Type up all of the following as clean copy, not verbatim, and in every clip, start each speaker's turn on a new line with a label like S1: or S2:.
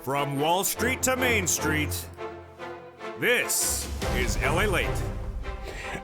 S1: From Wall Street to Main Street, this is LALATE.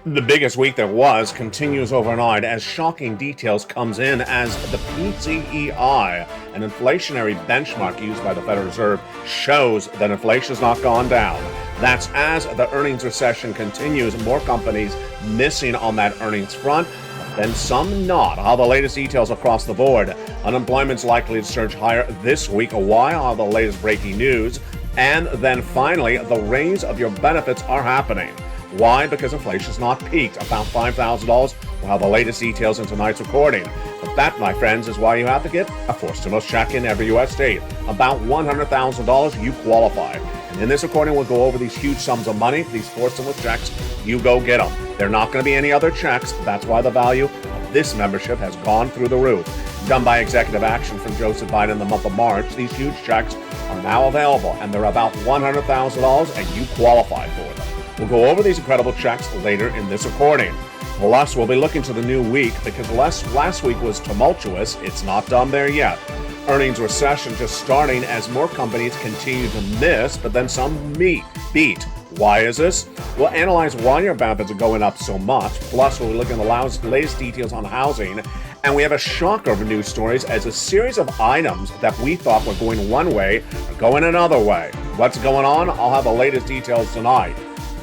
S2: The biggest week there was continues overnight as shocking details comes in as the PCEI, an inflationary benchmark used by the Federal Reserve, shows that inflation has not gone down. That's as the earnings recession continues, more companies missing on that earnings front, then some not. How the latest details across the board. Unemployment's likely to surge higher this week. Why? How the latest breaking news. And then finally, the raise of your benefits are happening. Why? Because inflation's not peaked. About $5,000. We'll have the latest details in tonight's recording. But that, my friends, is why you have to get a forced stimulus check in every U.S. state. About $100,000, you qualify. And in this recording, we'll go over these huge sums of money, these forced stimulus checks. You go get them. There are not going to be any other checks. That's why the value of this membership has gone through the roof. Done by executive action from Joseph Biden in the month of March, these huge checks are now available, and they're about $100,000, and you qualify for them. We'll go over these incredible checks later in this recording. Plus, we'll be looking to the new week because last week was tumultuous. It's not done there yet. Earnings recession just starting as more companies continue to miss, but then some beat. Why is this? We'll analyze why your benefits are going up so much. Plus, we'll look at the latest details on housing. And we have a shocker of news stories as a series of items that we thought were going one way are going another way. What's going on? I'll have the latest details tonight.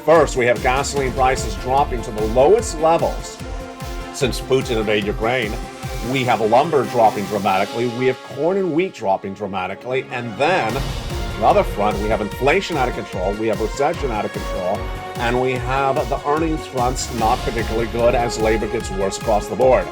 S2: First, we have gasoline prices dropping to the lowest levels since Putin invaded Ukraine. We have lumber dropping dramatically. We have corn and wheat dropping dramatically. And then, on the other front, we have inflation out of control. We have recession out of control. And we have the earnings fronts not particularly good as labor gets worse across the board.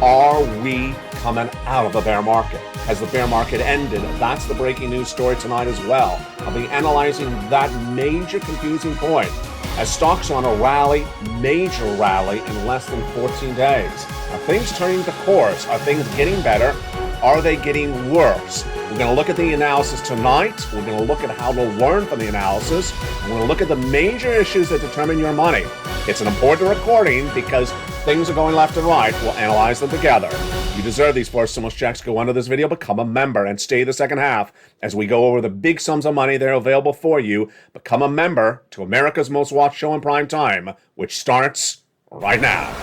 S2: Are we coming out of the bear market? Has the bear market ended? That's the breaking news story tonight as well. I'll be analyzing that major confusing point as stocks on a major rally in less than 14 days. Are things turning the course? Are things getting better? Are they getting worse? We're going to look at the analysis tonight. We're going to look at how to learn from the analysis. We're going to look at the major issues that determine your money. It's an important recording because things are going left and right. We'll analyze them together. You deserve these forced stimulus checks. Go under this video, become a member, and stay the second half as we go over the big sums of money that are available for you. Become a member to America's most watched show in prime time, which starts right now.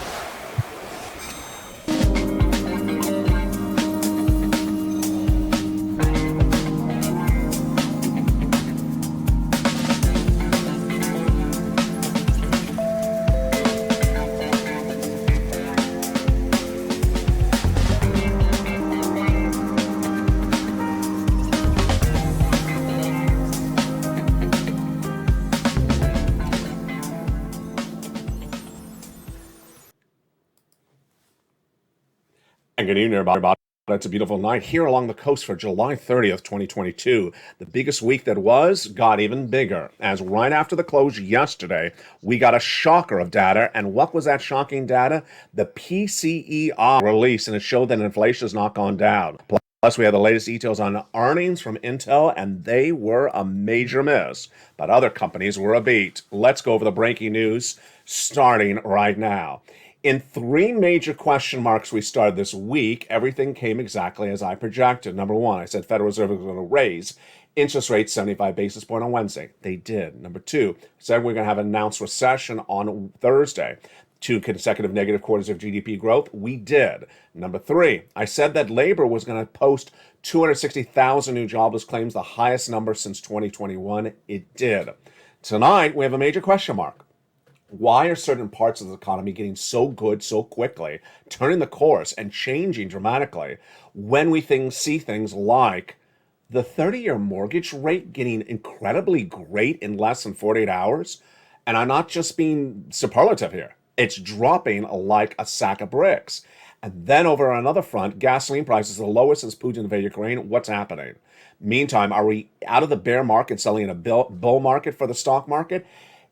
S2: And good evening, everybody. It's a beautiful night here along the coast for July 30th, 2022. The biggest week that was got even bigger, as right after the close yesterday, we got a shocker of data. And what was that shocking data? The PCEI release, and it showed that inflation has not gone down. Plus, we had the latest details on earnings from Intel, and they were a major miss, but other companies were a beat. Let's go over the breaking news starting right now. In three major question marks we started this week, everything came exactly as I projected. Number one, I said Federal Reserve was going to raise interest rates 75 basis points on Wednesday. They did. Number two, I said we're going to have an announced recession on Thursday. 2 consecutive negative quarters of GDP growth. We did. Number three, I said that labor was going to post 260,000 new jobless claims, the highest number since 2021. It did. Tonight, we have a major question mark. Why are certain parts of the economy getting so good so quickly, turning the course and changing dramatically when we see things like the 30-year mortgage rate getting incredibly great in less than 48 hours? And I'm not just being superlative here. It's dropping like a sack of bricks. And then over on another front, gasoline prices are the lowest since Putin invaded Ukraine. What's happening? Meantime, are we out of the bear market, selling in a bull market for the stock market?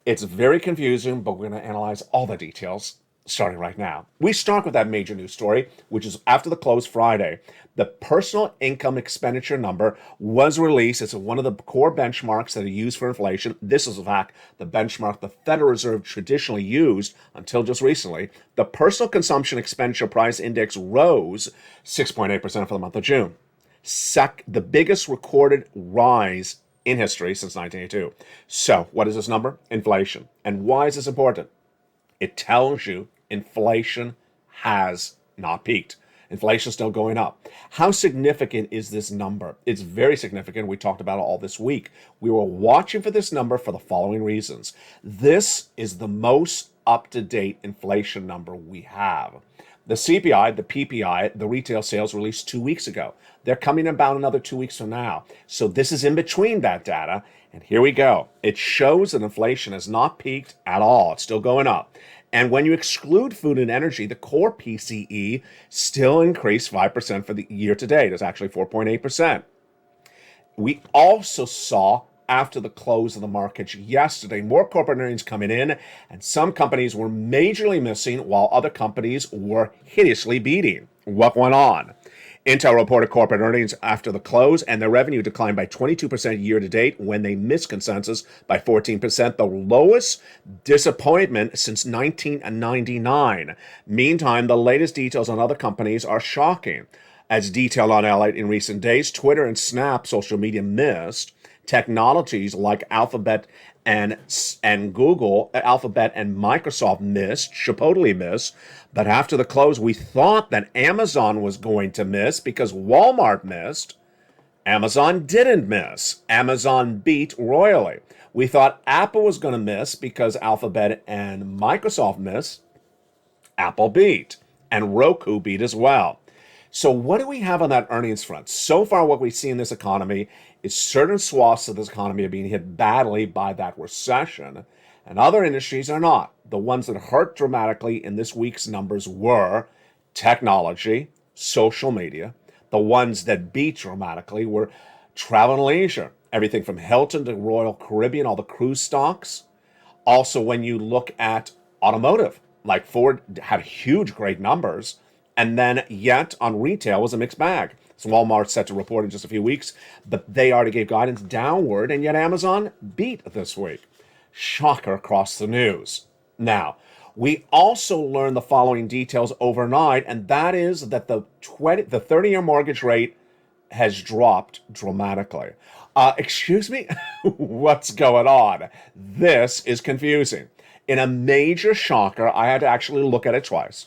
S2: It's very confusing, but we're going to analyze all the details starting right now. We start with that major news story, which is after the close Friday. The personal income expenditure number was released. It's one of the core benchmarks that are used for inflation. This is, in fact, the benchmark the Federal Reserve traditionally used until just recently. The personal consumption expenditure price index rose 6.8% for the month of June. the biggest recorded rise in history since 1982. So, what is this number? Inflation. And why is this important? It tells you inflation has not peaked. Inflation is still going up. How significant is this number? It's very significant. We talked about it all this week. We were watching for this number for the following reasons. This is the most up-to-date inflation number we have. The CPI, the PPI, the retail sales released 2 weeks ago. They're coming about another 2 weeks from now. So this is in between that data. And here we go. It shows that inflation has not peaked at all. It's still going up. And when you exclude food and energy, the core PCE still increased 5% for the year to date. It's actually 4.8%. We also saw, after the close of the markets yesterday, more corporate earnings coming in, and some companies were majorly missing while other companies were hideously beating. What went on? Intel reported corporate earnings after the close, and their revenue declined by 22% year to date when they missed consensus by 14%, the lowest disappointment since 1999. Meantime, the latest details on other companies are shocking. As detailed on LALATE in recent days, Twitter and Snap social media missed. Technologies like Alphabet and Google, Alphabet and Microsoft missed, Chipotle missed. But after the close, we thought that Amazon was going to miss because Walmart missed. Amazon didn't miss. Amazon beat royally. We thought Apple was going to miss because Alphabet and Microsoft missed. Apple beat. And Roku beat as well. So what do we have on that earnings front? So far, what we see in this economy is certain swaths of this economy are being hit badly by that recession, and other industries are not. The ones that hurt dramatically in this week's numbers were technology, social media. The ones that beat dramatically were travel and leisure, everything from Hilton to Royal Caribbean, all the cruise stocks. Also, when you look at automotive, like Ford had huge, great numbers, and then yet on retail was a mixed bag. So Walmart's set to report in just a few weeks, but they already gave guidance downward, and yet Amazon beat this week. Shocker across the news. Now, we also learned the following details overnight, and that is that the 30-year mortgage rate has dropped dramatically. Excuse me? What's going on? This is confusing. In a major shocker, I had to actually look at it twice.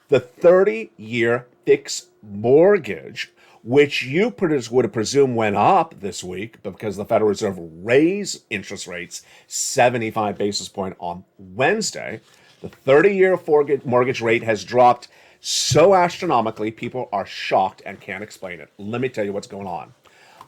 S2: The 30-year fixed mortgage, which you would have presumed went up this week because the Federal Reserve raised interest rates 75 basis points on Wednesday, the 30-year mortgage rate has dropped so astronomically, people are shocked and can't explain it. Let me tell you what's going on.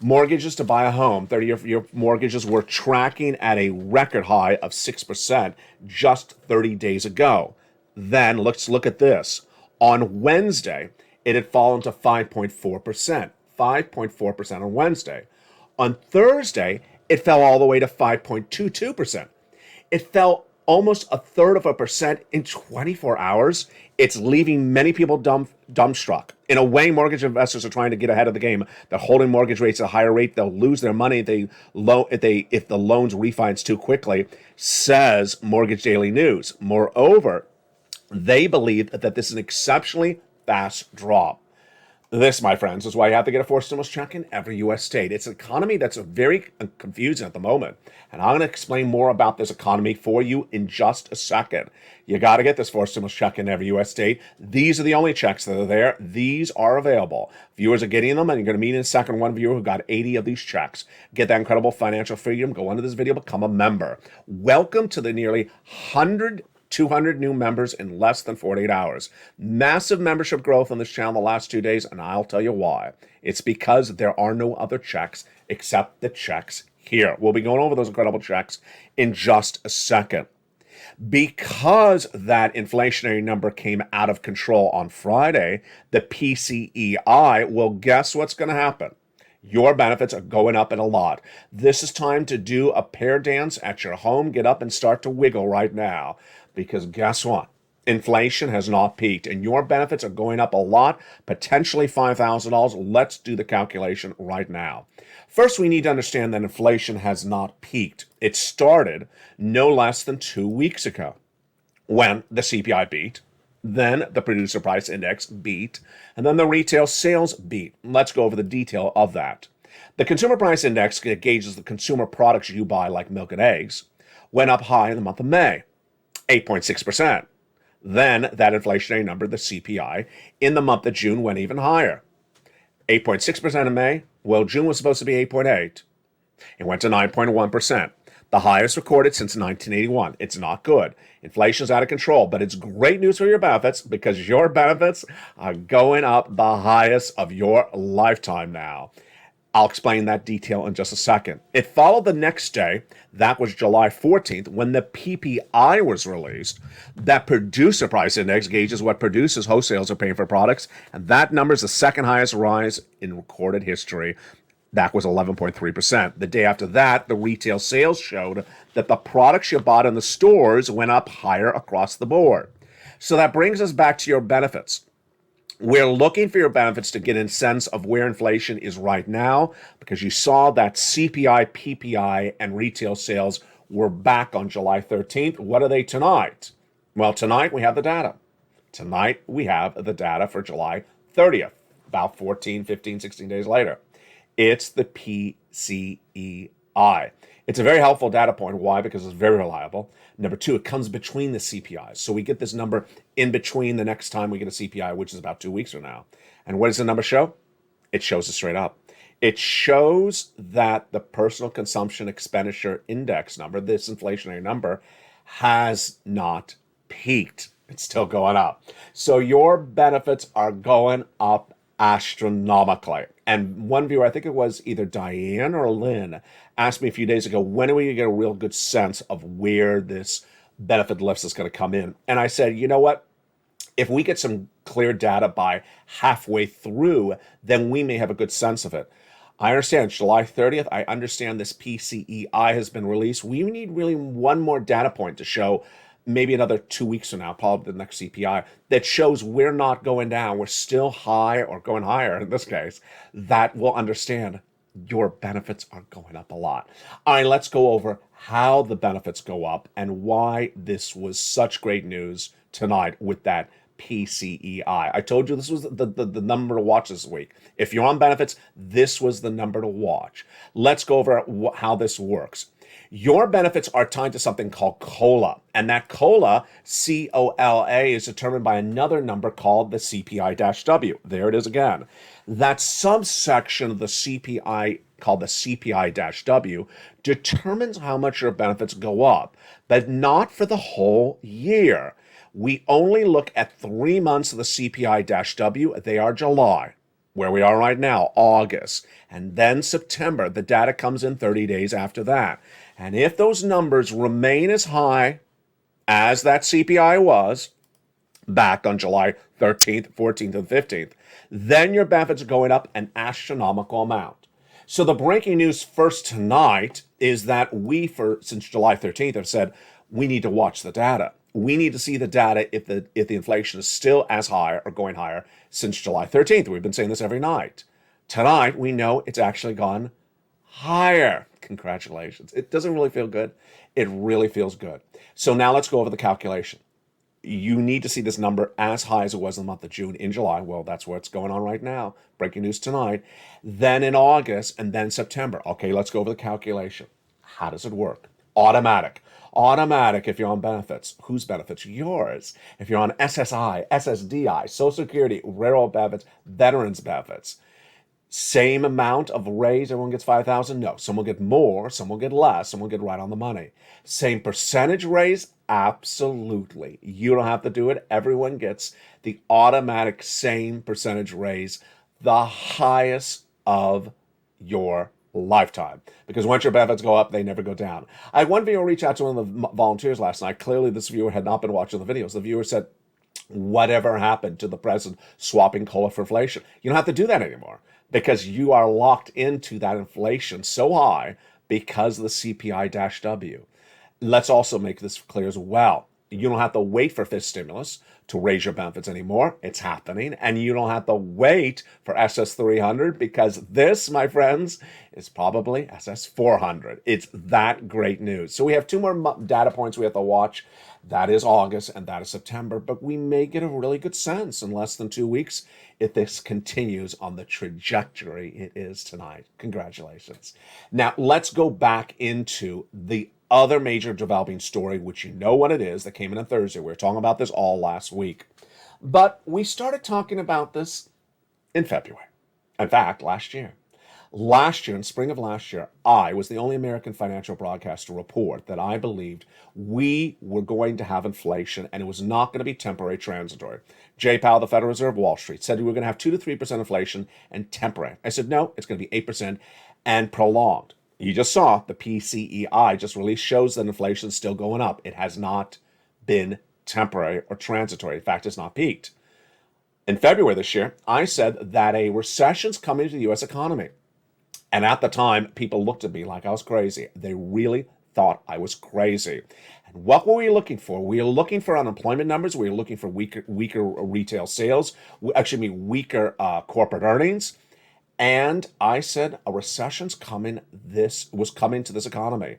S2: Mortgages to buy a home, 30-year mortgages were tracking at a record high of 6% just 30 days ago. Then let's look at this. On Wednesday, it had fallen to 5.4%. 5.4% on Wednesday. On Thursday, it fell all the way to 5.22%. It fell almost 1/3% in 24 hours. It's leaving many people dumbstruck. In a way, mortgage investors are trying to get ahead of the game. They're holding mortgage rates at a higher rate. They'll lose their money if the loans refinance too quickly, says Mortgage Daily News. Moreover, they believe that this is an exceptionally fast drop. This, my friends, is why you have to get a forced stimulus check in every U.S. state. It's an economy that's very confusing at the moment. And I'm going to explain more about this economy for you in just a second. You got to get this forced stimulus check in every U.S. state. These are the only checks that are there. These are available. Viewers are getting them, and you're going to meet in a second one viewer who got 80 of these checks. Get that incredible financial freedom. Go under this video, become a member. Welcome to the nearly 200 new members in less than 48 hours. Massive membership growth on this channel the last 2 days, and I'll tell you why. It's because there are no other checks except the checks here. We'll be going over those incredible checks in just a second. Because that inflationary number came out of control on Friday, the PCEI, well, guess what's going to happen? Your benefits are going up in a lot. This is time to do a pear dance at your home. Get up and start to wiggle right now. Because guess what? Inflation has not peaked, and your benefits are going up a lot, potentially $5,000. Let's do the calculation right now. First, we need to understand that inflation has not peaked. It started no less than 2 weeks ago when the CPI beat, then the producer price index beat, and then the retail sales beat. Let's go over the detail of that. The consumer price index gauges the consumer products you buy, like milk and eggs, went up high in the month of May, 8.6%. Then that inflationary number, the CPI, in the month of June went even higher, 8.6% in May. Well, June was supposed to be 8.8. It went to 9.1%, the highest recorded since 1981. It's not good. Inflation's out of control, but it's great news for your benefits because your benefits are going up the highest of your lifetime now. I'll explain that detail in just a second. It followed the next day, that was July 14th, when the PPI was released. That producer price index gauges what producers, wholesalers are paying for products, and that number is the second highest rise in recorded history. That was 11.3%. The day after that, the retail sales showed that the products you bought in the stores went up higher across the board. So that brings us back to your benefits. We're looking for your benefits to get a sense of where inflation is right now, because you saw that CPI, PPI, and retail sales were back on July 13th. What are they tonight? Well, tonight we have the data. Tonight we have the data for July 30th, about 14, 15, 16 days later. It's the PCEI. It's a very helpful data point. Why? Because it's very reliable. Number two, it comes between the CPIs. So we get this number in between the next time we get a CPI, which is about 2 weeks from now. And what does the number show? It shows it straight up. It shows that the personal consumption expenditure index number, this inflationary number, has not peaked. It's still going up. So your benefits are going up astronomically. And one viewer, I think it was either Diane or Lynn, asked me a few days ago, when are we going to get a real good sense of where this benefit lift is going to come in? And I said, you know what? If we get some clear data by halfway through, then we may have a good sense of it. I understand it's July 30th. I understand this PCEI has been released. We need really one more data point to show, maybe another 2 weeks from now, probably the next CPI, that shows we're not going down. We're still high or going higher in this case. That will understand your benefits are going up a lot. All right, let's go over how the benefits go up and why this was such great news tonight with that PCEI. I told you this was the number to watch this week. If you're on benefits, this was the number to watch. Let's go over how this works. Your benefits are tied to something called COLA, and that COLA, C-O-L-A, is determined by another number called the CPI-W. There it is again. That subsection of the CPI, called the CPI-W, determines how much your benefits go up, but not for the whole year. We only look at 3 months of the CPI-W. They are July, where we are right now, August, and then September. The data comes in 30 days after that. And if those numbers remain as high as that CPI was back on July 13th, 14th, and 15th, then your benefits are going up an astronomical amount. So the breaking news first tonight is that since July 13th, have said we need to watch the data. We need to see the data if the inflation is still as high or going higher since July 13th. We've been saying this every night. Tonight, we know it's actually gone higher. Congratulations. It doesn't really feel good. It really feels good. So now let's go over the calculation. You need to see this number as high as it was in the month of June, in July. Well, that's what's going on right now. Breaking news tonight. Then in August, and then September. Okay, let's go over the calculation. How does it work? Automatic. Automatic if you're on benefits. Whose benefits? Yours. If you're on SSI, SSDI, Social Security, Railroad benefits, Veterans benefits. Same amount of raise, everyone gets $5,000? No. Some will get more, some will get less, some will get right on the money. Same percentage raise? Absolutely. You don't have to do it. Everyone gets the automatic same percentage raise, the highest of your lifetime. Because once your benefits go up, they never go down. I had one viewer reach out to one of the volunteers last night. Clearly, this viewer had not been watching the videos. The viewer said, whatever happened to the president swapping COLA for inflation? You don't have to do that anymore because you are locked into that inflation so high because of the CPI-W. Let's also make this clear as well. You don't have to wait for fifth stimulus to raise your benefits anymore. It's happening. And you don't have to wait for SS 300 because this, my friends, is probably SS 400. It's that great news. So we have two more data points we have to watch. That is August and that is September, but we may get a really good sense in less than 2 weeks if this continues on the trajectory it is tonight. Congratulations. Now, let's go back into the other major developing story, which you know what it is, that came in on Thursday. We were talking about this all last week. But we started talking about this in February. In fact, last year. Last year, in spring of last year, I was the only American financial broadcaster to report that I believed we were going to have inflation and it was not going to be temporary, transitory. Jay Powell, the Federal Reserve, Wall Street, said we were going to have 2 to 3% inflation and temporary. I said, no, it's going to be 8% and prolonged. You just saw the PCEI just released shows that inflation is still going up. It has not been temporary or transitory. In fact, it's not peaked. In February this year, I said that a recession's coming to the U.S. economy. And at the time, people looked at me like I was crazy. They really thought I was crazy. And what were we looking for? We were looking for unemployment numbers. We were looking for weaker retail sales, weaker corporate earnings. And I said a recession's coming. This was coming to this economy.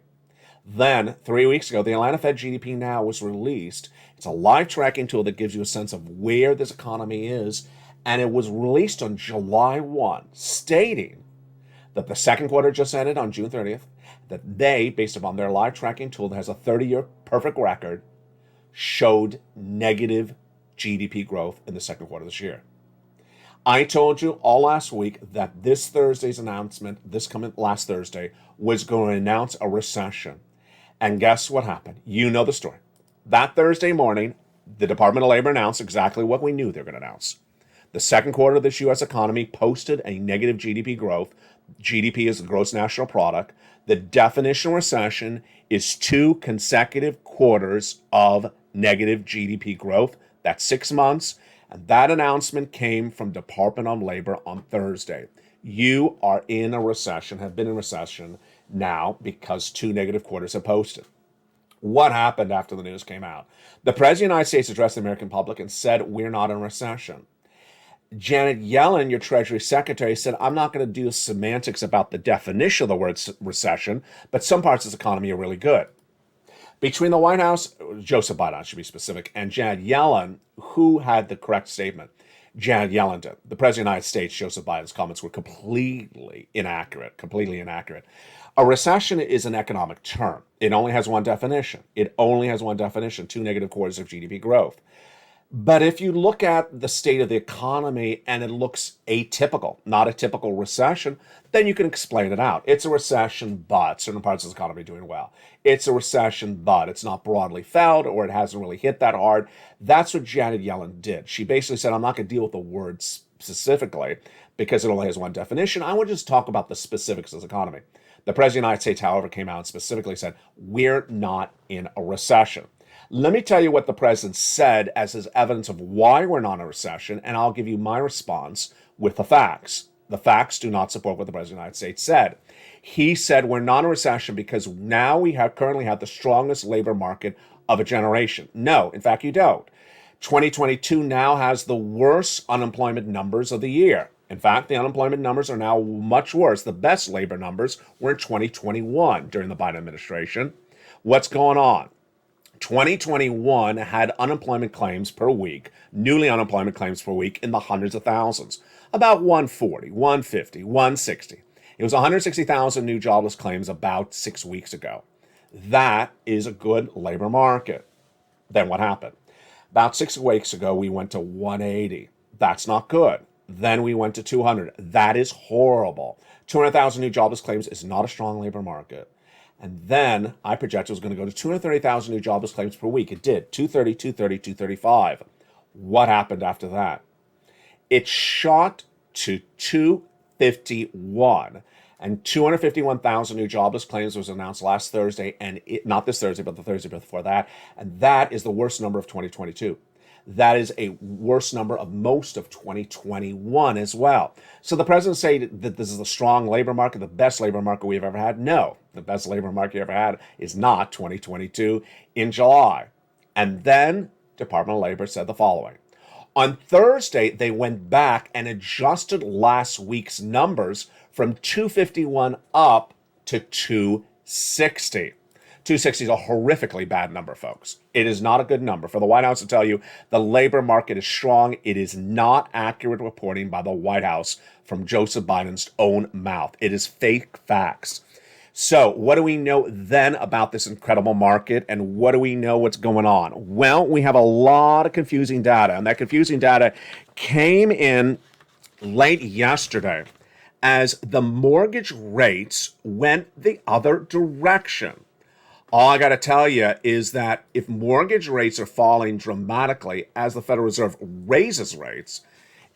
S2: Then, 3 weeks ago, the Atlanta Fed GDP Now was released. It's a live tracking tool that gives you a sense of where this economy is. And it was released on July 1, stating that the second quarter just ended on June 30th, that they, based upon their live tracking tool that has a 30-year perfect record, showed negative GDP growth in the second quarter of this year. I told you all last week that this Thursday's announcement, last Thursday, was going to announce a recession. And guess what happened? You know the story. That Thursday morning, the Department of Labor announced exactly what we knew they were going to announce. The second quarter of this U.S. economy posted a negative GDP growth. GDP is the gross national product. The definition of recession is 2 consecutive quarters of negative GDP growth. That's 6 months. And that announcement came from Department of Labor on Thursday. You are in a recession, have been in recession now because 2 negative quarters have posted. What happened after the news came out? The President of the United States addressed the American public and said, we're not in recession. Janet Yellen, your Treasury Secretary, said, I'm not going to do semantics about the definition of the word recession, but some parts of this economy are really good. Between the White House, Joseph Biden, I should be specific, and Janet Yellen, who had the correct statement? Janet Yellen did. The President of the United States, Joseph Biden's comments were completely inaccurate. A recession is an economic term. It only has one definition. 2 negative quarters of GDP growth. But if you look at the state of the economy and it looks atypical, not a typical recession, then you can explain it out. It's a recession, but certain parts of the economy are doing well. It's a recession, but it's not broadly felt or it hasn't really hit that hard. That's what Janet Yellen did. She basically said, I'm not going to deal with the words specifically because it only has one definition. I want to just talk about the specifics of the economy. The President of the United States, however, came out and specifically said, we're not in a recession. Let me tell you what the president said as his evidence of why we're not in a recession, and I'll give you my response with the facts. The facts do not support what the President of the United States said. He said we're not in a recession because now we currently have the strongest labor market of a generation. No, in fact, you don't. 2022 now has the worst unemployment numbers of the year. In fact, the unemployment numbers are now much worse. The best labor numbers were in 2021 during the Biden administration. What's going on? 2021 had unemployment claims per week, newly unemployment claims per week in the hundreds of thousands, about 140, 150, 160. It was 160,000 new jobless claims about 6 weeks ago. That is a good labor market. Then what happened? About 6 weeks ago, we went to 180. That's not good. Then we went to 200. That is horrible. 200,000 new jobless claims is not a strong labor market. And then I projected it was going to go to 230,000 new jobless claims per week. It did. 230, 230, 235. What happened after that? It shot to 251. And 251,000 new jobless claims was announced last Thursday, and not this Thursday, but the Thursday before that. And that is the worst number of 2022. That is a worse number of most of 2021 as well. So the president said that this is a strong labor market, the best labor market we've ever had. No, the best labor market you ever had is not 2022 in July. And then Department of Labor said the following. On Thursday, they went back and adjusted last week's numbers from 251 up to 260. 260 is a horrifically bad number, folks. It is not a good number. For the White House to tell you the labor market is strong, it is not accurate reporting by the White House from Joseph Biden's own mouth. It is fake facts. So what do we know then about this incredible market, and what do we know what's going on? Well, we have a lot of confusing data, and that confusing data came in late yesterday as the mortgage rates went the other direction. All I got to tell you is that if mortgage rates are falling dramatically as the Federal Reserve raises rates,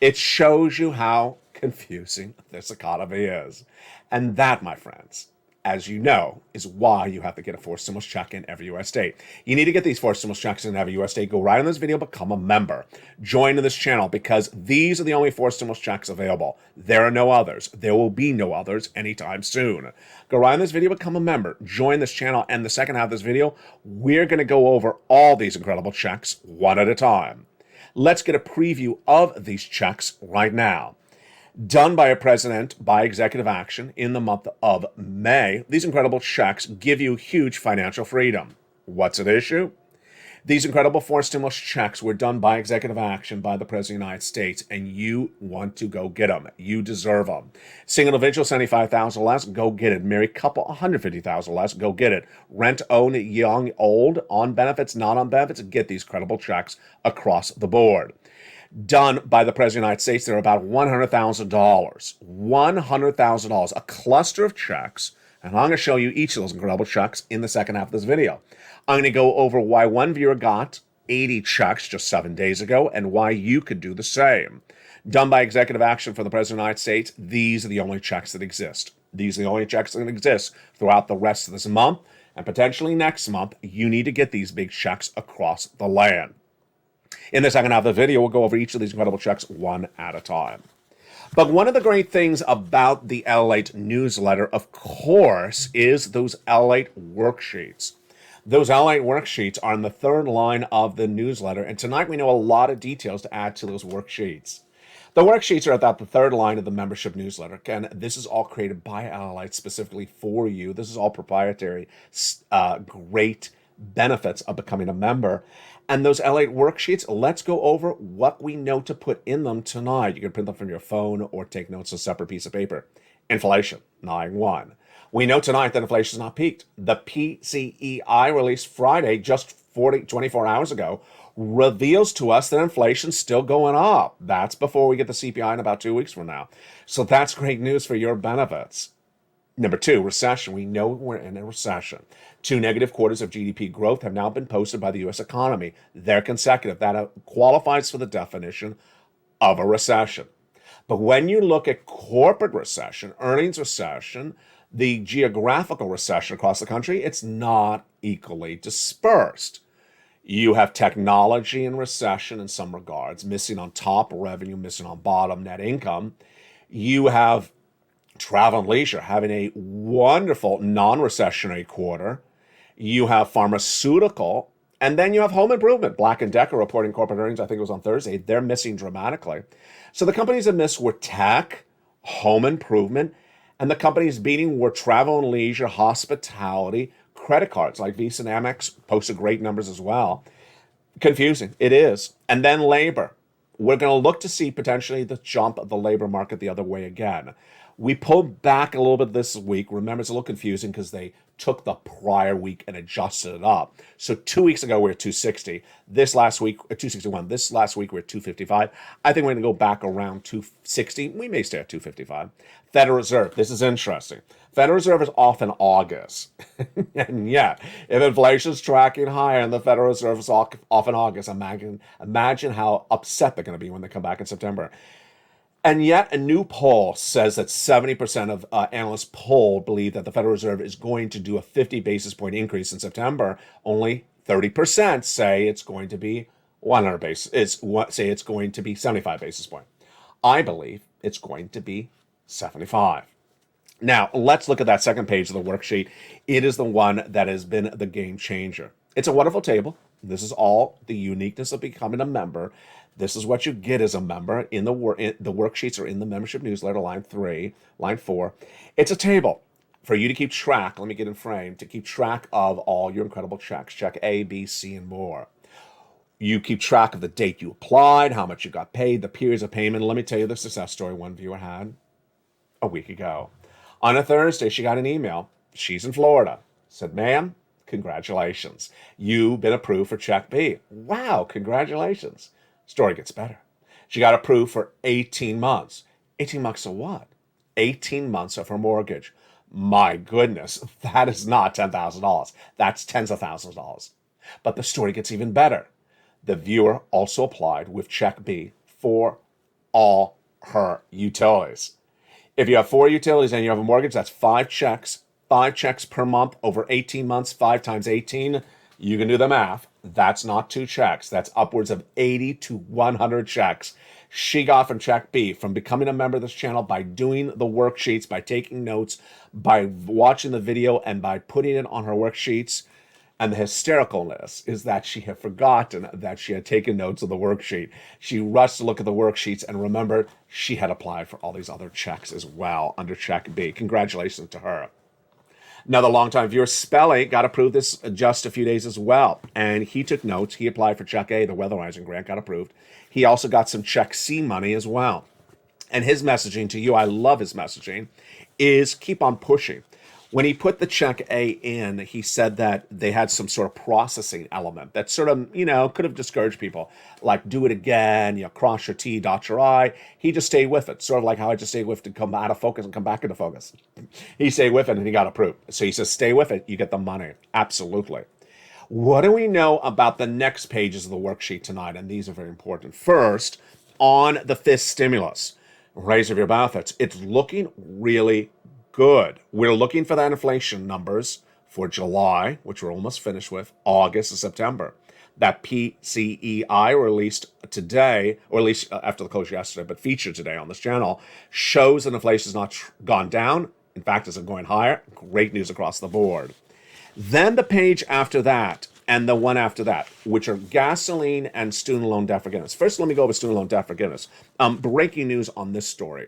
S2: it shows you how confusing this economy is. And that, my friends, as you know, is why you have to get a forced stimulus check in every U.S. state. You need to get these forced stimulus checks in every U.S. state. Go right on this video, become a member. Join this channel because these are the only forced stimulus checks available. There are no others. There will be no others anytime soon. Go right on this video, become a member. Join this channel, and the second half of this video, we're going to go over all these incredible checks one at a time. Let's get a preview of these checks right now. Done by a president by executive action in the month of May, these incredible checks give you huge financial freedom. What's at issue? These incredible forced stimulus checks were done by executive action by the President of the United States, and you want to go get them. You deserve them. Single individual, $75,000 less, go get it. Married couple, $150,000 less, go get it. Rent, own, young, old, on benefits, not on benefits, get these credible checks across the board. Done by the President of the United States, they're about $100,000. $100,000, a cluster of checks, and I'm going to show you each of those incredible checks in the second half of this video. I'm going to go over why one viewer got 80 checks just 7 days ago and why you could do the same. Done by executive action for the President of the United States, these are the only checks that exist. These are the only checks that exist throughout the rest of this month, and potentially next month. You need to get these big checks across the land. In the second half of the video, we'll go over each of these incredible checks one at a time. But one of the great things about the LALATE newsletter, of course, is those LALATE worksheets. Those LALATE worksheets are in the third line of the newsletter, and tonight we know a lot of details to add to those worksheets. The worksheets are about the third line of the membership newsletter, and this is all created by LALATE specifically for you. This is all proprietary, great benefits of becoming a member. And those LALATE worksheets, let's go over what we know to put in them tonight. You can print them from your phone or take notes on a separate piece of paper. Inflation, 9-1. We know tonight that inflation is not peaked. The PCEI released Friday, just 24 hours ago, reveals to us that inflation's still going up. That's before we get the CPI in about 2 weeks from now. So that's great news for your benefits. Number two, recession. We know we're in a recession. 2 negative quarters of GDP growth have now been posted by the U.S. economy. They're consecutive. That qualifies for the definition of a recession. But when you look at corporate recession, earnings recession, the geographical recession across the country, it's not equally dispersed. You have technology in recession in some regards, missing on top revenue, missing on bottom net income. You have travel and leisure having a wonderful non-recessionary quarter. You have pharmaceutical, and then you have home improvement. Black & Decker reporting corporate earnings, I think it was on Thursday. They're missing dramatically. So the companies that missed were tech, home improvement, and the companies beating were travel and leisure, hospitality, credit cards like Visa and Amex posted great numbers as well. Confusing, it is. And then labor. We're going to look to see potentially the jump of the labor market the other way again. We pulled back a little bit this week. Remember, it's a little confusing because they took the prior week and adjusted it up. So 2 weeks ago, we were at 260. This last week, 261. This last week, we're at 255. I think we're going to go back around 260. We may stay at 255. Federal Reserve. This is interesting. Federal Reserve is off in August. And yet, if inflation's tracking higher and the Federal Reserve is off in August, imagine how upset they're going to be when they come back in September. And yet, a new poll says that 70% of analysts polled believe that the Federal Reserve is going to do a 50 basis point increase in September. Only 30% say it's going to be 100 basis. Say it's going to be 75 basis point. I believe it's going to be 75. Now, let's look at that second page of the worksheet. It is the one that has been the game changer. It's a wonderful table. This is all the uniqueness of becoming a member. This is what you get as a member. The worksheets are in the membership newsletter, line 3, line 4. It's a table. for you to keep track, let me get in frame, to keep track of all your incredible checks, check A, B, C, and more. You keep track of the date you applied, how much you got paid, the periods of payment. Let me tell you the success story one viewer had a week ago. On a Thursday, she got an email. She's in Florida. Said, ma'am, congratulations. You've been approved for check B. Wow, congratulations. Story gets better. She got approved for 18 months. 18 months of what? 18 months of her mortgage. My goodness, that is not $10,000. That's tens of thousands of dollars. But the story gets even better. The viewer also applied with check B for all her utilities. If you have 4 utilities and you have a mortgage, that's 5 checks per month over 18 months, 5 times 18. You can do the math. That's not 2 checks. That's upwards of 80 to 100 checks she got from check B from becoming a member of this channel by doing the worksheets, by taking notes, by watching the video, and by putting it on her worksheets. And the hystericalness is that she had forgotten that she had taken notes of the worksheet. She rushed to look at the worksheets and remembered she had applied for all these other checks as well under check B. Congratulations to her. Another longtime viewer, Spelly, got approved this just a few days as well. And he took notes. He applied for check A, the weatherizing grant, got approved. He also got some check C money as well. And his messaging to you, I love his messaging, is keep on pushing. When he put the check A in, he said that they had some sort of processing element that sort of, could have discouraged people. Like, do it again, cross your T, dot your I. He just stayed with it. Sort of like how I just stayed with it to come out of focus and come back into focus. He stayed with it and he got approved. So he says, stay with it, you get the money. Absolutely. What do we know about the next pages of the worksheet tonight? And these are very important. First, on the fifth stimulus, raise of your benefits. It's looking really good. We're looking for that inflation numbers for July, which we're almost finished with, August and September. That PCEI released today, or at least after the close yesterday, but featured today on this channel, shows that inflation has not gone down. In fact, it's going higher. Great news across the board. Then the page after that and the one after that, which are gasoline and student loan debt forgiveness. First, let me go over student loan debt forgiveness. Breaking news on this story.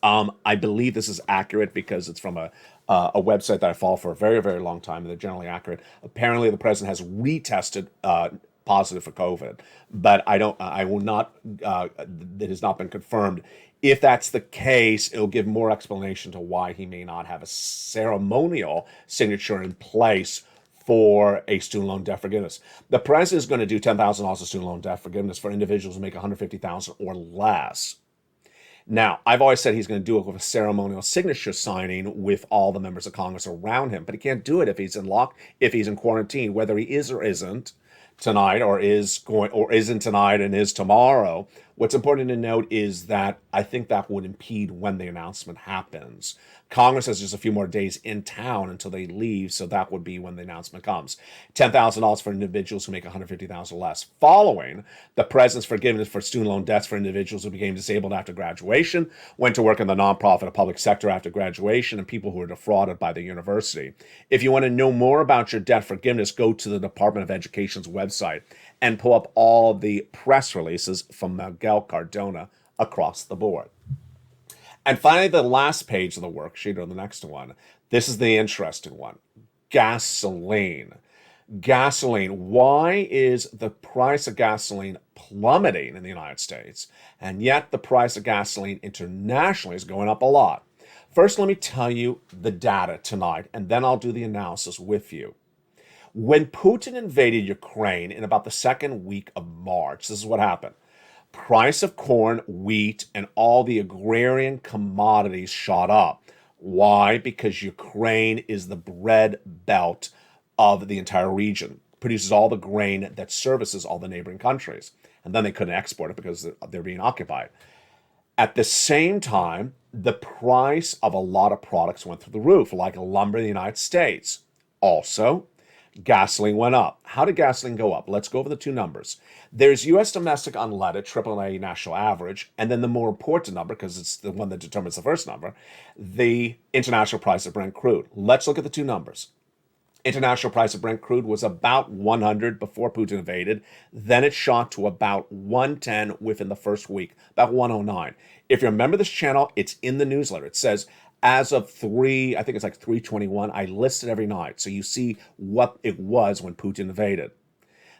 S2: I believe this is accurate because it's from a website that I follow for a very, very long time, and they're generally accurate. Apparently, the president has retested positive for COVID, but I will not, it has not been confirmed. If that's the case, it'll give more explanation to why he may not have a ceremonial signature in place for a student loan debt forgiveness. The president is going to do $10,000 of student loan debt forgiveness for individuals who make $150,000 or less. Now, I've always said he's going to do it with a ceremonial signature signing with all the members of Congress around him, but he can't do it if he's in quarantine, whether he is or isn't tonight, or isn't tonight and is tomorrow. What's important to note is that I think that would impede when the announcement happens. Congress has just a few more days in town until they leave, so that would be when the announcement comes. $10,000 for individuals who make $150,000 less. Following the president's forgiveness for student loan debts for individuals who became disabled after graduation, went to work in the nonprofit or public sector after graduation, and people who were defrauded by the university. If you want to know more about your debt forgiveness, go to the Department of Education's website and pull up all the press releases from Miguel Cardona across the board. And finally, the last page of the worksheet, or the next one, this is the interesting one. Gasoline. Gasoline. Why is the price of gasoline plummeting in the United States, and yet the price of gasoline internationally is going up a lot? First, let me tell you the data tonight, and then I'll do the analysis with you. When Putin invaded Ukraine in about the second week of March, this is what happened. Price of corn, wheat, and all the agrarian commodities shot up. Why? Because Ukraine is the bread belt of the entire region. Produces all the grain that services all the neighboring countries. And then they couldn't export it because they're being occupied. At the same time, the price of a lot of products went through the roof, like lumber in the United States. Also, gasoline went up. How did gasoline go up? Let's go over the two numbers. There's U.S. domestic unleaded, AAA national average, and then the more important number, because it's the one that determines the first number, the international price of Brent crude. Let's look at the two numbers. International price of Brent crude was about 100 before Putin invaded. Then it shot to about 110 within the first week, about 109. If you remember this channel, it's in the newsletter. It says As of I think it's like 3:21, I list it every night. So you see what it was when Putin invaded.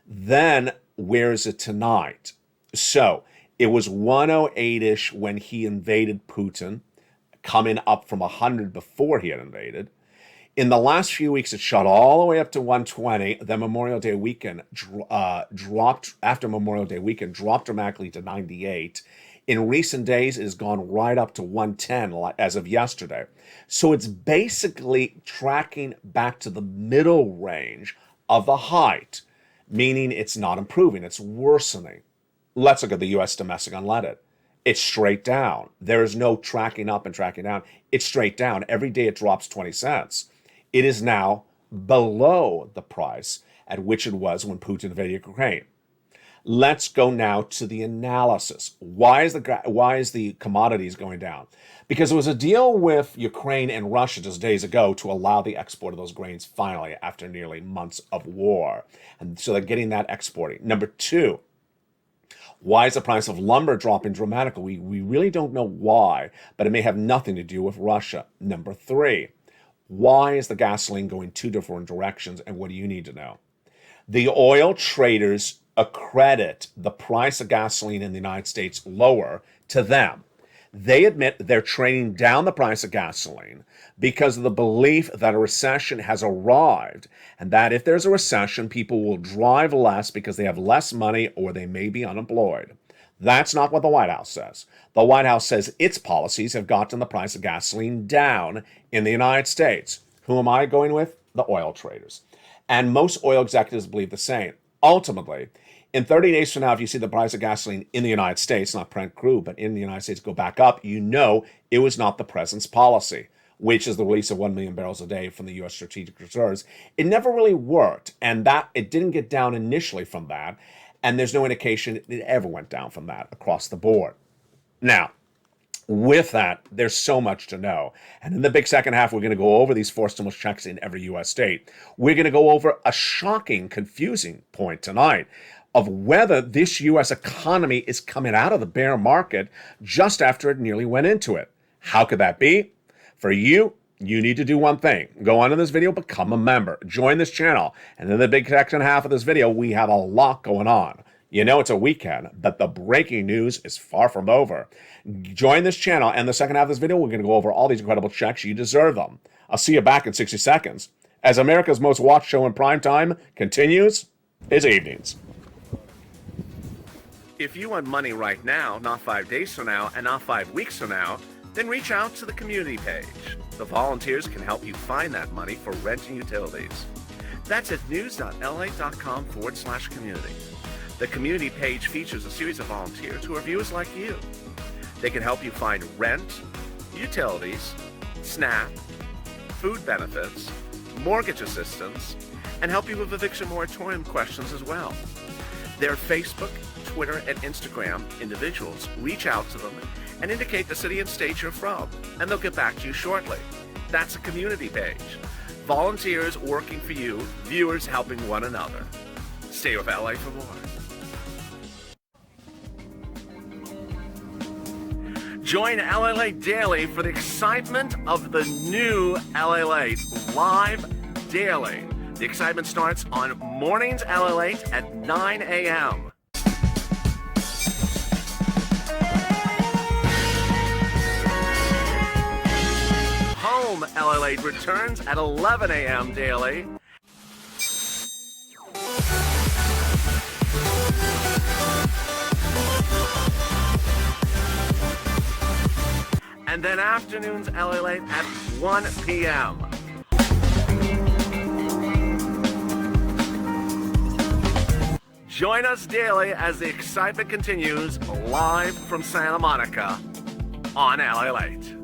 S2: Then where is it tonight? So it was 108-ish when he invaded Putin, coming up from 100 before he had invaded. In the last few weeks, it shot all the way up to 120. Then Memorial Day weekend dropped, after Memorial Day weekend, dropped dramatically to 98. In recent days, it has gone right up to 110 as of yesterday. So it's basically tracking back to the middle range of the height, meaning it's not improving, it's worsening. Let's look at the U.S. domestic unleaded. It's straight down. There is no tracking up and tracking down. It's straight down. Every day it drops 20 cents. It is now below the price at which it was when Putin invaded Ukraine. Let's go now to the analysis. Why is the commodities going down? Because there was a deal with Ukraine and Russia just days ago to allow the export of those grains finally after nearly months of war. And so they're getting that exporting. Number two, why is the price of lumber dropping dramatically? We really don't know why, but it may have nothing to do with Russia. Number three, why is the gasoline going two different directions, and what do you need to know? The oil traders accredit the price of gasoline in the United States lower to them. They admit they're trading down the price of gasoline because of the belief that a recession has arrived, and that if there's a recession, people will drive less because they have less money or they may be unemployed. That's not what the White House says. The White House says its policies have gotten the price of gasoline down in the United States. Who am I going with? The oil traders. And most oil executives believe the same. Ultimately, in 30 days from now, if you see the price of gasoline in the United States, not Brent crude, but in the United States go back up, you know it was not the president's policy, which is the release of 1 million barrels a day from the U.S. strategic reserves. It never really worked, and that it didn't get down initially from that, and there's no indication it ever went down from that across the board. Now, with that, there's so much to know. And in the big second half, we're going to go over these 4 stimulus checks in every U.S. state. We're going to go over a shocking, confusing point tonight of whether this U.S. economy is coming out of the bear market just after it nearly went into it. How could that be? For you, you need to do one thing. Go on in this video, become a member. Join this channel. And in the big second half of this video, we have a lot going on. You know it's a weekend, but the breaking news is far from over. Join this channel, and the second half of this video, we're going to go over all these incredible checks. You deserve them. I'll see you back in 60 seconds. As America's most watched show in prime time continues its evenings. If you want money right now, not 5 days from now, and not 5 weeks from now, then reach out to the community page. The volunteers can help you find that money for rent and utilities. That's at news.lalate.com/community. The community page features a series of volunteers who are viewers like you. They can help you find rent, utilities, SNAP, food benefits, mortgage assistance, and help you with eviction moratorium questions as well. Their Facebook, Twitter, and Instagram individuals reach out to them and indicate the city and state you're from, and they'll get back to you shortly. That's a community page. Volunteers working for you, viewers helping one another. Stay with LA for more. Join LALATE Daily for the excitement of the new LALATE live daily. The excitement starts on mornings LALATE at 9 a.m. Home LALATE returns at 11 a.m. daily. And then afternoons LALATE at 1 p.m. Join us daily as the excitement continues live from Santa Monica on LALATE.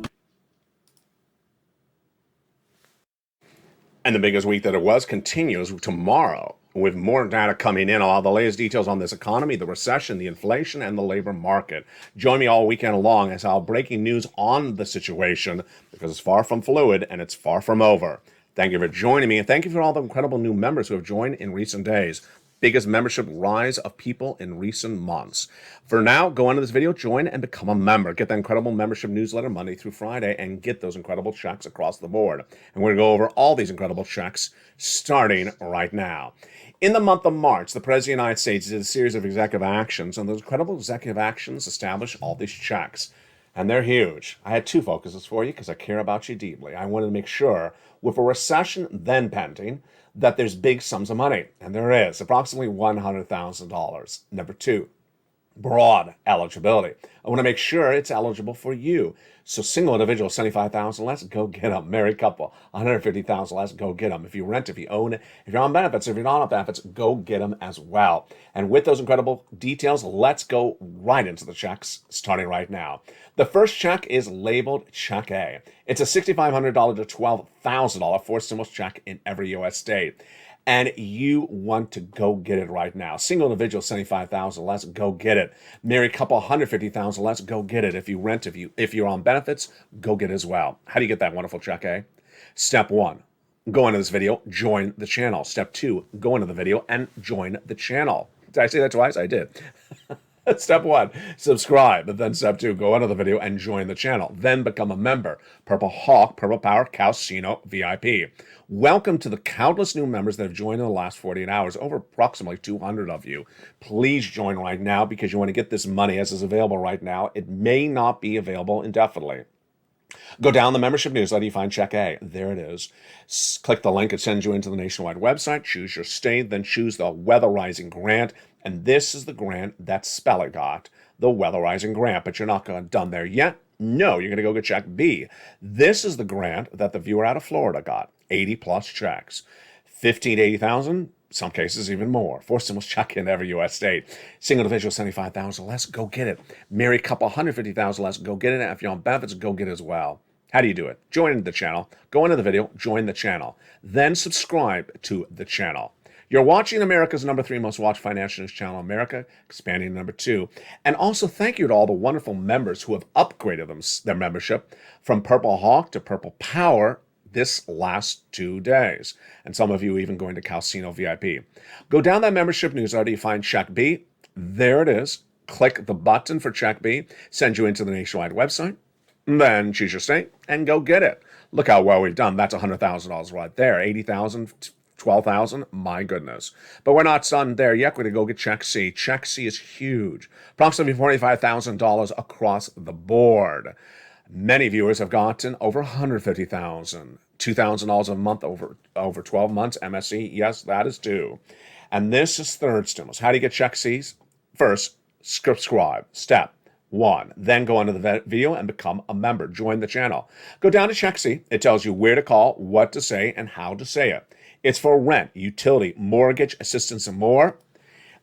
S2: And the biggest week that it was continues tomorrow with more data coming in. All the latest details on this economy, the recession, the inflation, and the labor market. Join me all weekend long as I'll breaking news on the situation because it's far from fluid and it's far from over. Thank you for joining me, and thank you for all the incredible new members who have joined in recent days. biggest membership rise of people in recent months. For now, go onto this video, join, and become a member. Get that incredible membership newsletter Monday through Friday and get those incredible checks across the board. And we're going to go over all these incredible checks starting right now. In the month of March, the President of the United States did a series of executive actions, and those incredible executive actions establish all these checks. And they're huge. I had two focuses for you because I care about you deeply. I wanted to make sure, with a recession then pending, that there's big sums of money. And there is, approximately $100,000. Number two, broad eligibility. I want to make sure it's eligible for you. So single individual, 75,000 less, go get them. Married couple, 150,000 less, go get them. If you rent, if you own it, if you're on benefits, if you're not on benefits, go get them as well. And with those incredible details, let's go right into the checks, starting right now. The first check is labeled Check A. It's a $6,500 to $12,000 forced stimulus check in every U.S. state. And you want to go get it right now. Single individual, 75,000 less, go get it. Married couple, 150,000 less, go get it. If you rent, if you're on benefits, go get it as well. How do you get that wonderful check, eh? Step one, go into this video, join the channel. Step two, go into the video and join the channel. Did I say that twice? I did. Step one, subscribe. But then step two, go into the video and join the channel. Then become a member. Purple Hawk, Purple Power, Casino VIP. Welcome to the countless new members that have joined in the last 48 hours, over approximately 200 of you. Please join right now because you want to get this money as is available right now. It may not be available indefinitely. Go down the membership newsletter, you find Check A. There it is. Click the link, it sends you into the nationwide website. Choose your state, then choose the Weatherizing Grant. And this is the grant that Speller got, the Weatherizing Grant. But you're not done there yet. No, you're going to go get Check B. This is the grant that the viewer out of Florida got. 80 plus checks. 15 to 80,000, some cases even more. Forced stimulus check in every U.S. state. Single individual, 75,000 less, go get it. Married couple, 150,000 less, go get it. And if you're on benefits, go get it as well. How do you do it? Join into the channel. Go into the video, join the channel. Then subscribe to the channel. You're watching America's #3 most watched financial news channel in America, expanding to #2. And also thank you to all the wonderful members who have upgraded their membership from Purple Hawk to Purple Power this last 2 days. And some of you even going to Casino VIP. Go down that membership newsletter, you find Check B. There it is. Click the button for Check B, send you into the nationwide website, then choose your state and go get it. Look how well we've done. That's $100,000 right there. 80,000, 12,000, my goodness. But we're not done there yet. We're going to go get Check C. Check C is huge. Approximately $45,000 across the board. Many viewers have gotten over $150,000. $2,000 a month over 12 months. MSC, yes, that is due. And this is third stimulus. How do you get Check C's? First, subscribe. Step one. Then go onto the video and become a member. Join the channel. Go down to Check C. It tells you where to call, what to say, and how to say it. It's for rent, utility, mortgage, assistance, and more.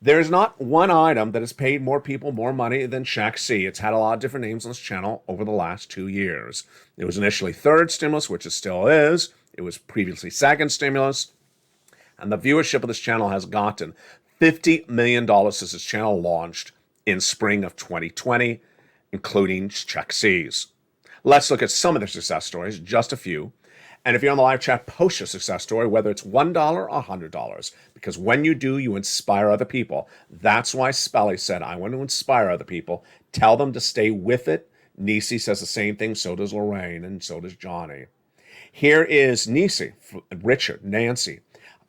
S2: There is not one item that has paid more people more money than Check C. It's had a lot of different names on this channel over the last 2 years. It was initially third stimulus, which it still is. It was previously second stimulus. And the viewership of this channel has gotten $50 million since this channel launched in spring of 2020, including Check C's. Let's look at some of their success stories, just a few. And if you're on the live chat, post your success story, whether it's $1 or $100, because when you do, you inspire other people. That's why Spelly said, I want to inspire other people. Tell them to stay with it. Nisi says the same thing. So does Lorraine, and so does Johnny. Here is Nisi, Richard, Nancy,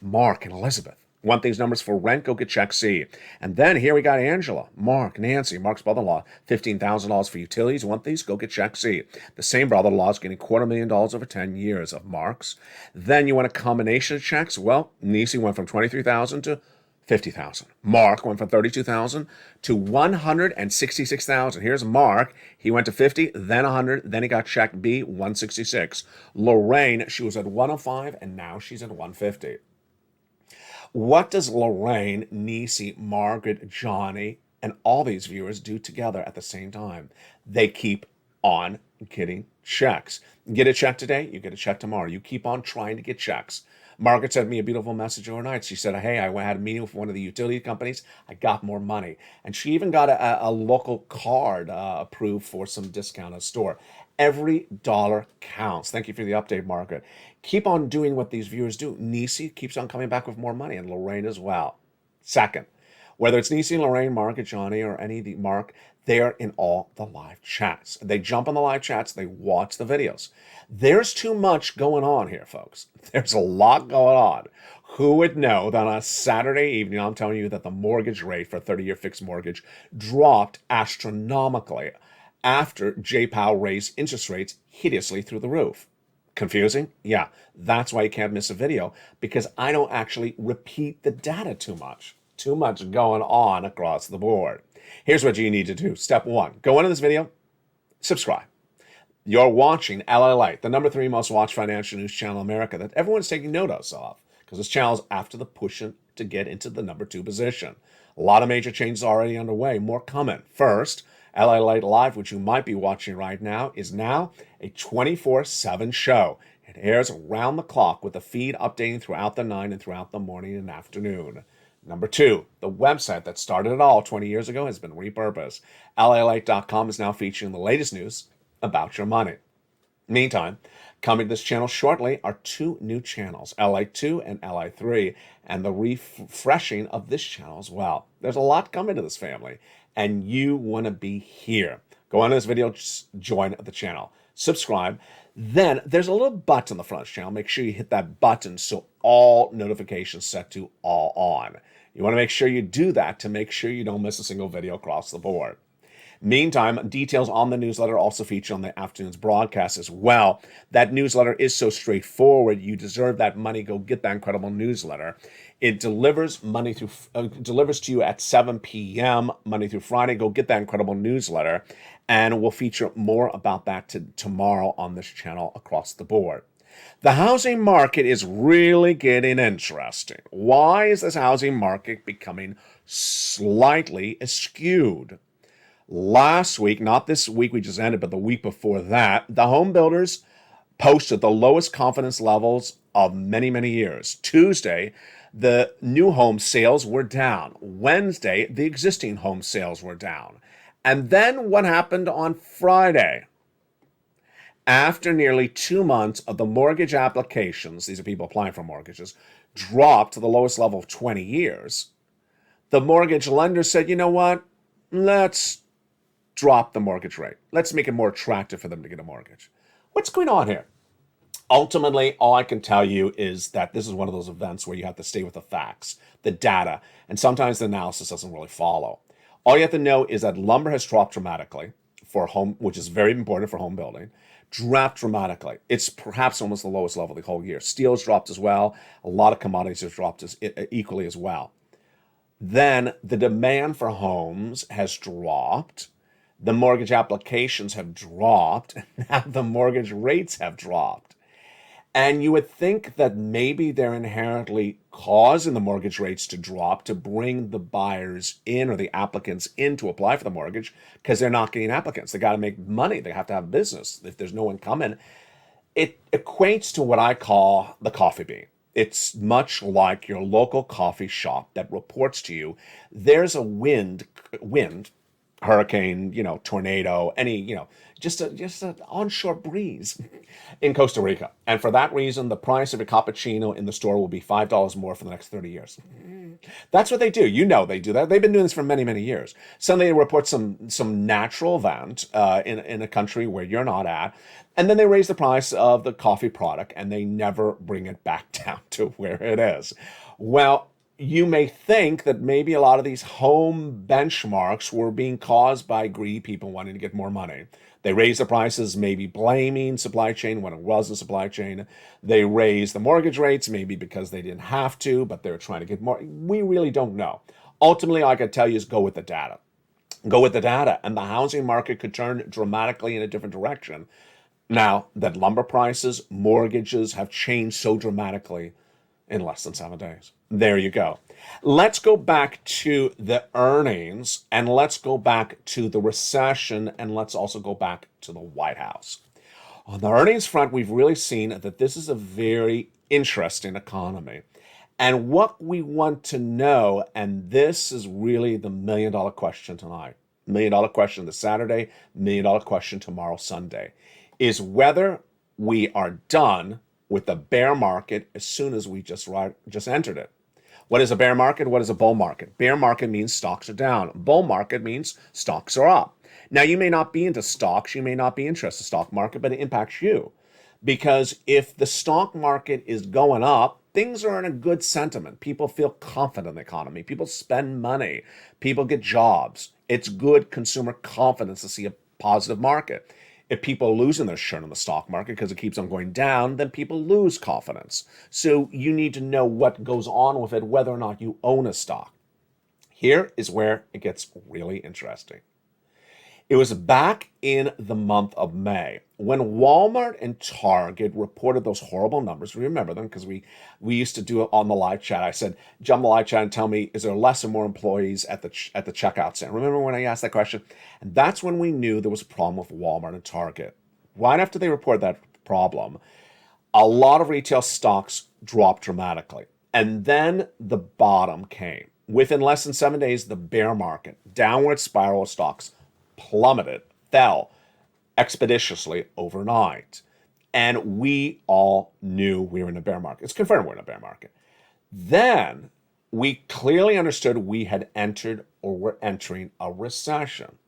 S2: Mark, and Elizabeth. Want these numbers for rent? Go get Check C. And then here we got Angela, Mark, Nancy, Mark's brother-in-law, $15,000 for utilities. Want these? Go get Check C. The same brother-in-law is getting $250,000 over 10 years of Mark's. Then you want a combination of checks? Well, Nisi went from $23,000 to $50,000. Mark went from $32,000 to $166,000. Here's Mark. He went to 50, then 100, then he got Check B, 166. Lorraine, she was at 105, and now she's at 150. What does Lorraine, Nisi, Margaret, Johnny, and all these viewers do together at the same time? They keep on getting checks. Get a check today, you get a check tomorrow. You keep on trying to get checks. Margaret sent me a beautiful message overnight. She said, hey, I had a meeting with one of the utility companies. I got more money. And she even got a local card approved for some discount at a store. Every dollar counts. Thank you for the update, Margaret. Keep on doing what these viewers do. Nisi keeps on coming back with more money, and Lorraine as well. Second, whether it's Niecy, Lorraine, Mark, or Johnny, or any of the Mark, they're in all the live chats. They jump on the live chats, they watch the videos. There's too much going on here, folks. There's a lot going on. Who would know that on a Saturday evening, I'm telling you that the mortgage rate for a 30-year fixed mortgage dropped astronomically after J. Powell raised interest rates hideously through the roof. Confusing? Yeah, that's why you can't miss a video, because I don't actually repeat the data too much. Too much going on across the board. Here's what you need to do. Step one, go into this video, subscribe. You're watching LALATE, the number 3 most watched financial news channel in America that everyone's taking notice of, because this channel's after the pushing to get into the number 2 position. A lot of major changes already underway, more coming. First, LALATE Live, which you might be watching right now, is now a 24/7 show. It airs around the clock with the feed updating throughout the night and throughout the morning and afternoon. Number 2, the website that started it all 20 years ago has been repurposed. LALATE.com is now featuring the latest news about your money. Meantime, coming to this channel shortly are 2 new channels, LA2 and LA3, and the refreshing of this channel as well. There's a lot coming to this family, and you want to be here. Go on to this video, just join the channel, subscribe. Then there's a little button on the front of the channel. Make sure you hit that button so all notifications set to all on. You want to make sure you do that to make sure you don't miss a single video across the board. Meantime, details on the newsletter also feature on the afternoon's broadcast as well. That newsletter is so straightforward. You deserve that money. Go get that incredible newsletter. It delivers delivers to you at 7 p.m. Monday through Friday. Go get that incredible newsletter, and we'll feature more about that tomorrow on this channel across the board. The housing market is really getting interesting. Why is this housing market becoming slightly skewed? Last week, not this week we just ended, but the week before that, the home builders posted the lowest confidence levels of many, many years. Tuesday, the new home sales were down. Wednesday, the existing home sales were down. And then what happened on Friday? After nearly 2 months of the mortgage applications, these are people applying for mortgages, dropped to the lowest level of 20 years, the mortgage lender said, you know what? Let's drop the mortgage rate. Let's make it more attractive for them to get a mortgage. What's going on here? Ultimately, all I can tell you is that this is one of those events where you have to stay with the facts, the data, and sometimes the analysis doesn't really follow. All you have to know is that lumber has dropped dramatically for home, which is very important for home building, dropped dramatically. It's perhaps almost the lowest level the whole year. Steel's dropped as well. A lot of commodities have dropped equally as well. Then the demand for homes has dropped. The mortgage applications have dropped. Now the mortgage rates have dropped. And you would think that maybe they're inherently causing the mortgage rates to drop to bring the buyers in or the applicants in to apply for the mortgage, because they're not getting applicants. They got to make money. They have to have business. If there's no one coming, it equates to what I call the coffee bean. It's much like your local coffee shop that reports to you there's a wind, hurricane, tornado, any, just an onshore breeze in Costa Rica. And for that reason, the price of a cappuccino in the store will be $5 more for the next 30 years. That's what they do. They do that. They've been doing this for many, many years. Suddenly they report some natural event in a country where you're not at, and then they raise the price of the coffee product, and they never bring it back down to where it is. Well, you may think that maybe a lot of these home benchmarks were being caused by greedy people wanting to get more money. They raised the prices, maybe blaming supply chain when it wasn't supply chain. They raised the mortgage rates, maybe because they didn't have to, but they were trying to get more. We really don't know. Ultimately, all I can tell you is go with the data. Go with the data, and the housing market could turn dramatically in a different direction now that lumber prices, mortgages have changed so dramatically in less than 7 days. There you go. Let's go back to the earnings, and let's go back to the recession, and let's also go back to the White House. On the earnings front, we've really seen that this is a very interesting economy. And what we want to know, and this is really the million-dollar question tonight, million-dollar question this Saturday, million-dollar question tomorrow, Sunday, is whether we are done with the bear market as soon as we just entered it. What is a bear market? What is a bull market? Bear market means stocks are down. Bull market means stocks are up. Now, you may not be into stocks, you may not be interested in the stock market, but it impacts you. Because if the stock market is going up, things are in a good sentiment. People feel confident in the economy. People spend money. People get jobs. It's good consumer confidence to see a positive market. If people are losing their shirt in the stock market because it keeps on going down, then people lose confidence. So you need to know what goes on with it, whether or not you own a stock. Here is where it gets really interesting. It was back in the month of May when Walmart and Target reported those horrible numbers. We remember them because we used to do it on the live chat. I said, jump on the live chat and tell me, is there less or more employees at the checkout center? Remember when I asked that question? And that's when we knew there was a problem with Walmart and Target. Right after they reported that problem, a lot of retail stocks dropped dramatically. And then the bottom came. Within less than 7 days, the bear market, downward spiral of stocks, plummeted, fell expeditiously overnight. And we all knew we were in a bear market. It's confirmed we're in a bear market. Then we clearly understood we had entered or were entering a recession.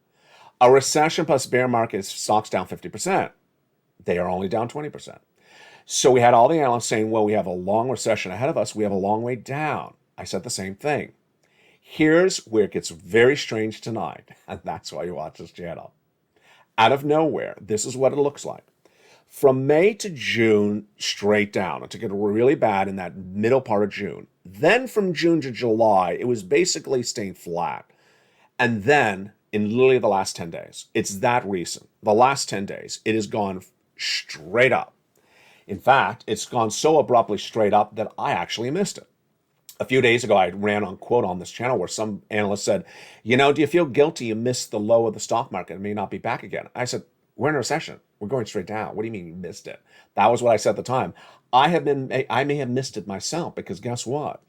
S2: A recession plus bear market is stocks down 50%. They are only down 20%. So we had all the analysts saying, well, we have a long recession ahead of us. We have a long way down. I said the same thing. Here's where it gets very strange tonight, and that's why you watch this channel. Out of nowhere, this is what it looks like. From May to June, straight down. It took it really bad in that middle part of June. Then from June to July, it was basically staying flat. And then, in literally the last 10 days, it's that recent. The last 10 days, it has gone straight up. In fact, it's gone so abruptly straight up that I actually missed it. A few days ago, I ran on quote on this channel where some analyst said, do you feel guilty you missed the low of the stock market and may not be back again? I said, we're in a recession. We're going straight down. What do you mean you missed it? That was what I said at the time. I may have missed it myself because guess what?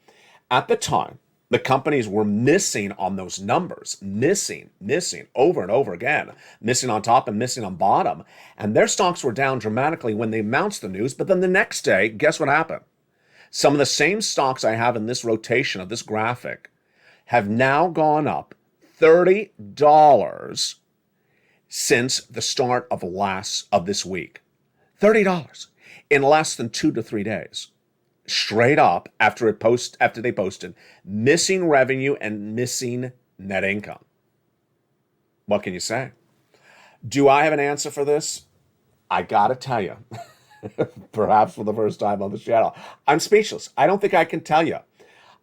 S2: At the time, the companies were missing on those numbers, missing over and over again, missing on top and missing on bottom. And their stocks were down dramatically when they announced the news. But then the next day, guess what happened? Some of the same stocks I have in this rotation of this graphic have now gone up $30 since the start of this week. $30 in less than 2 to 3 days. Straight up after they posted missing revenue and missing net income. What can you say? Do I have an answer for this? I gotta tell you. Perhaps for the first time on the channel, I'm speechless. I don't think I can tell you.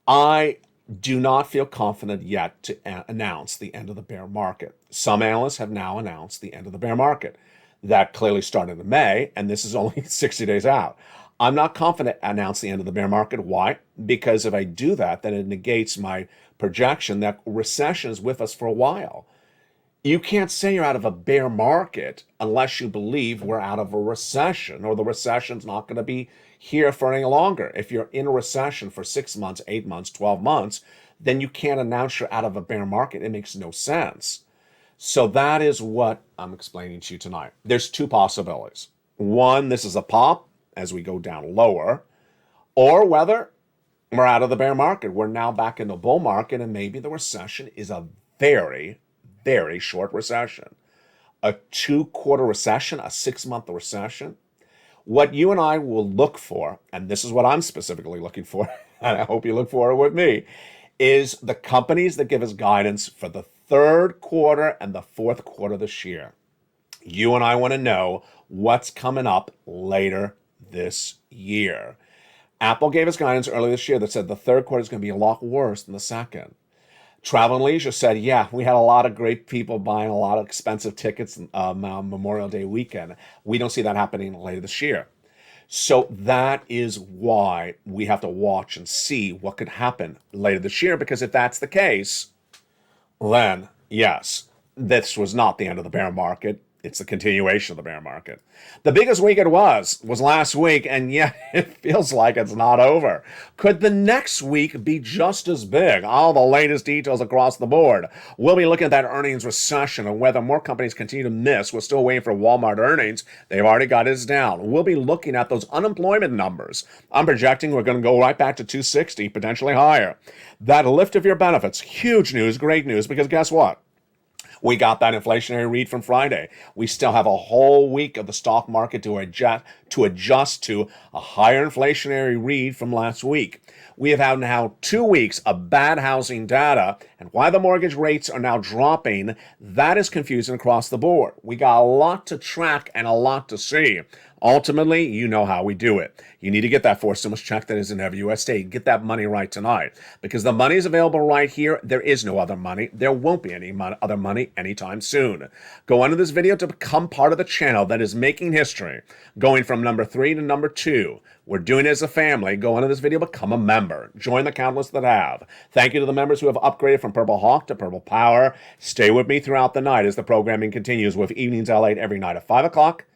S2: I do not feel confident yet to announce the end of the bear market. Some analysts have now announced the end of the bear market. That clearly started in May, and this is only 60 days out. I'm not confident to announce the end of the bear market. Why? Because if I do that, then it negates my projection that recession is with us for a while. You can't say you're out of a bear market unless you believe we're out of a recession or the recession's not going to be here for any longer. If you're in a recession for 6 months, 8 months, 12 months, then you can't announce you're out of a bear market. It makes no sense. So that is what I'm explaining to you tonight. There's two possibilities. One, this is a pop as we go down lower, or whether we're out of the bear market. We're now back in the bull market, and maybe the recession is a very short recession. A 2-quarter recession, a 6-month recession. What you and I will look for, and this is what I'm specifically looking for, and I hope you look for it with me, is the companies that give us guidance for the third quarter and the fourth quarter this year. You and I want to know what's coming up later this year. Apple gave us guidance earlier this year that said the third quarter is going to be a lot worse than the second. Travel and Leisure said, yeah, we had a lot of great people buying a lot of expensive tickets Memorial Day weekend. We don't see that happening later this year. So that is why we have to watch and see what could happen later this year, because if that's the case, then yes, this was not the end of the bear market. It's the continuation of the bear market. The biggest week it was last week, and yet it feels like it's not over. Could the next week be just as big? All the latest details across the board. We'll be looking at that earnings recession and whether more companies continue to miss. We're still waiting for Walmart earnings. They've already got us down. We'll be looking at those unemployment numbers. I'm projecting we're going to go right back to 260, potentially higher. That lift of your benefits, huge news, great news, because guess what? We got that inflationary read from Friday. We still have a whole week of the stock market to adjust to a higher inflationary read from last week. We have had now 2 weeks of bad housing data, and why the mortgage rates are now dropping, that is confusing across the board. We got a lot to track and a lot to see. Ultimately, you know how we do it. You need to get that fourth stimulus check that is in every U.S. state. Get that money right tonight. Because the money is available right here. There is no other money. There won't be any other money anytime soon. Go under this video to become part of the channel that is making history. Going from number 3 to number 2. We're doing it as a family. Go under this video, become a member. Join the countless that have. Thank you to the members who have upgraded from Purple Hawk to Purple Power. Stay with me throughout the night as the programming continues with Evenings LALATE every night at 5 o'clock.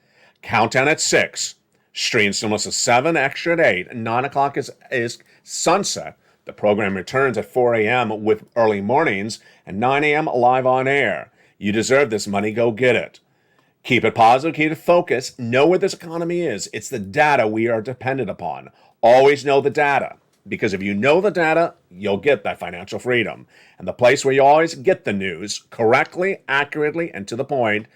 S2: Countdown at 6. Stream stimulus at 7, extra at 8. 9 o'clock is sunset. The program returns at 4 a.m. with early mornings and 9 a.m. live on air. You deserve this money. Go get it. Keep it positive. Keep it focused. Know where this economy is. It's the data we are dependent upon. Always know the data. Because if you know the data, you'll get that financial freedom. And the place where you always get the news correctly, accurately, and to the point,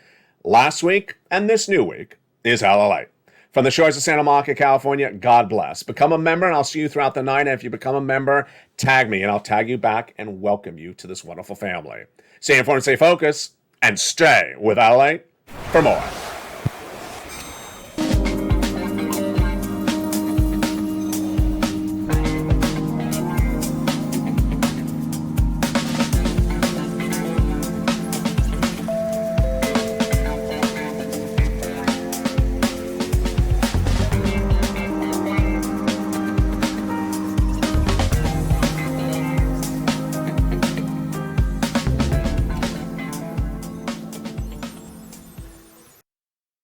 S2: last week and this new week, is LALATE. From the shores of Santa Monica, California, God bless. Become a member, and I'll see you throughout the night. And if you become a member, tag me, and I'll tag you back and welcome you to this wonderful family. Stay informed, stay focused, and stay with LALATE for more.